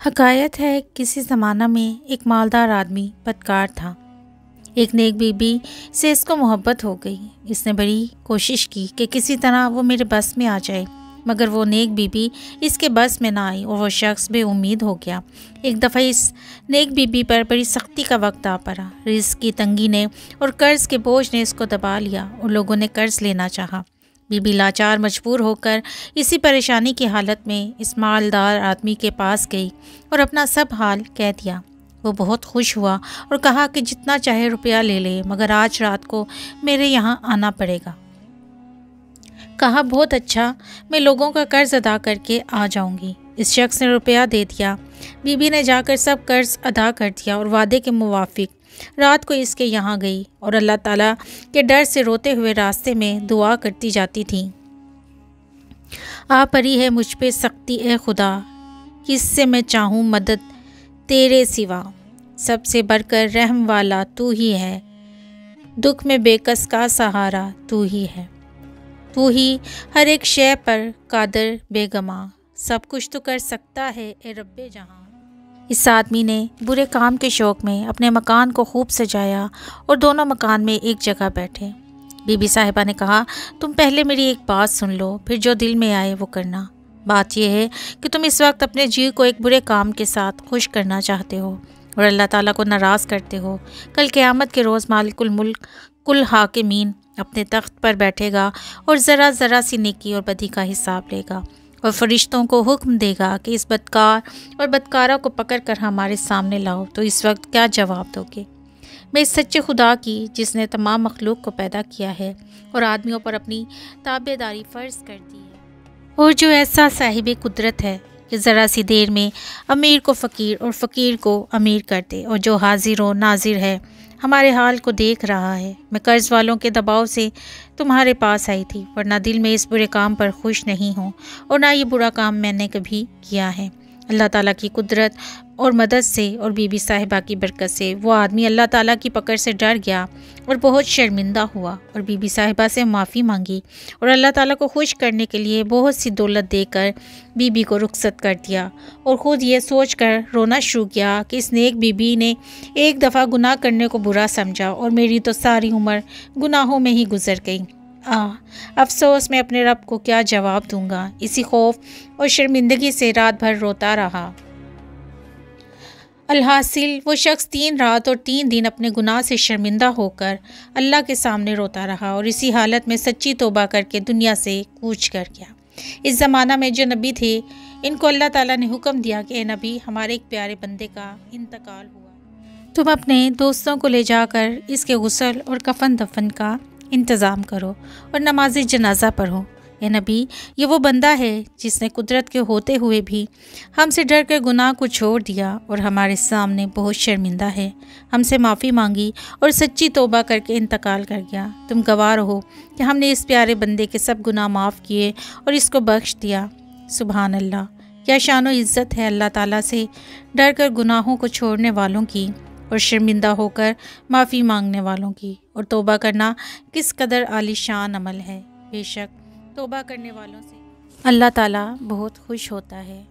حکایت ہے کسی زمانہ میں ایک مالدار آدمی بدکار تھا۔ ایک نیک بی بی سے اس کو محبت ہو گئی۔ اس نے بڑی کوشش کی کہ کسی طرح وہ میرے بس میں آ جائے، مگر وہ نیک بی بی اس کے بس میں نہ آئی اور وہ شخص بے امید ہو گیا۔ ایک دفعہ اس نیک بی بی پر بڑی سختی کا وقت آ پڑا۔ رزق کی تنگی نے اور قرض کے بوجھ نے اس کو دبا لیا اور لوگوں نے قرض لینا چاہا۔ بی بی لاچار مجبور ہو کر اسی پریشانی کی حالت میں اس مالدار آدمی کے پاس گئی اور اپنا سب حال کہہ دیا۔ وہ بہت خوش ہوا اور کہا کہ جتنا چاہے روپیہ لے لے، مگر آج رات کو میرے یہاں آنا پڑے گا۔ کہا بہت اچھا، میں لوگوں کا قرض ادا کر کے آ جاؤں گی۔ اس شخص نے روپیہ دے دیا۔ بی بی نے جا کر سب قرض ادا کر دیا اور وعدے کے موافق رات کو اس کے یہاں گئی اور اللہ تعالیٰ کے ڈر سے روتے ہوئے راستے میں دعا کرتی جاتی تھی۔ آ پڑی ہے مجھ پہ سختی اے خدا، کس سے میں چاہوں مدد تیرے سوا، سب سے بڑھ کر رحم والا تو ہی ہے، دکھ میں بے کس کا سہارا تو ہی ہے، تو ہی ہر ایک شے پر قادر بے گماں، سب کچھ تو کر سکتا ہے اے رب جہاں۔ اس آدمی نے برے کام کے شوق میں اپنے مکان کو خوب سجایا اور دونوں مکان میں ایک جگہ بیٹھے۔ بی بی صاحبہ نے کہا تم پہلے میری ایک بات سن لو، پھر جو دل میں آئے وہ کرنا۔ بات یہ ہے کہ تم اس وقت اپنے جی کو ایک برے کام کے ساتھ خوش کرنا چاہتے ہو اور اللہ تعالیٰ کو ناراض کرتے ہو۔ کل قیامت کے روز مالک الملک کل حاکمین اپنے تخت پر بیٹھے گا اور ذرا ذرا سی نیکی اور بدی کا حساب لے گا اور فرشتوں کو حکم دے گا کہ اس بدکار اور بدکارہ کو پکڑ کر ہمارے سامنے لاؤ، تو اس وقت کیا جواب دو گے؟ میں اس سچے خدا کی جس نے تمام مخلوق کو پیدا کیا ہے اور آدمیوں پر اپنی تابع داری فرض کر دی ہے، اور جو ایسا صاحب قدرت ہے کہ ذرا سی دیر میں امیر کو فقیر اور فقیر کو امیر کر دے، اور جو حاضر و ناظر ہے، ہمارے حال کو دیکھ رہا ہے۔ میں قرض والوں کے دباؤ سے تمہارے پاس آئی تھی، ورنہ دل میں اس برے کام پر خوش نہیں ہوں اور نہ یہ برا کام میں نے کبھی کیا ہے۔ اللہ تعالیٰ کی قدرت اور مدد سے اور بی بی صاحبہ کی برکت سے وہ آدمی اللہ تعالیٰ کی پکڑ سے ڈر گیا اور بہت شرمندہ ہوا اور بی بی صاحبہ سے معافی مانگی اور اللہ تعالیٰ کو خوش کرنے کے لیے بہت سی دولت دے کر بی بی کو رخصت کر دیا اور خود یہ سوچ کر رونا شروع کیا کہ اس نیک بی بی نے ایک دفعہ گناہ کرنے کو برا سمجھا اور میری تو ساری عمر گناہوں میں ہی گزر گئی۔ افسوس، میں اپنے رب کو کیا جواب دوں گا۔ اسی خوف اور شرمندگی سے رات بھر روتا رہا۔ الحاصل وہ شخص 3 رات اور 3 دن اپنے گناہ سے شرمندہ ہو کر اللہ کے سامنے روتا رہا اور اسی حالت میں سچی توبہ کر کے دنیا سے کوچ کر گیا۔ اس زمانہ میں جو نبی تھے ان کو اللہ تعالیٰ نے حکم دیا کہ اے نبی، ہمارے ایک پیارے بندے کا انتقال ہوا، تم اپنے دوستوں کو لے جا کر اس کے غسل اور کفن دفن کا انتظام کرو اور نماز جنازہ پڑھو۔ اے نبی، یہ وہ بندہ ہے جس نے قدرت کے ہوتے ہوئے بھی ہم سے ڈر کر گناہ کو چھوڑ دیا اور ہمارے سامنے بہت شرمندہ ہے، ہم سے معافی مانگی اور سچی توبہ کر کے انتقال کر گیا۔ تم گواہ رہو کہ ہم نے اس پیارے بندے کے سب گناہ معاف کیے اور اس کو بخش دیا۔ سبحان اللہ، کیا شان و عزت ہے اللہ تعالیٰ سے ڈر کر گناہوں کو چھوڑنے والوں کی اور شرمندہ ہو کر معافی مانگنے والوں کی، اور توبہ کرنا کس قدر عالی شان عمل ہے۔ بے شک توبہ کرنے والوں سے اللہ تعالیٰ بہت خوش ہوتا ہے۔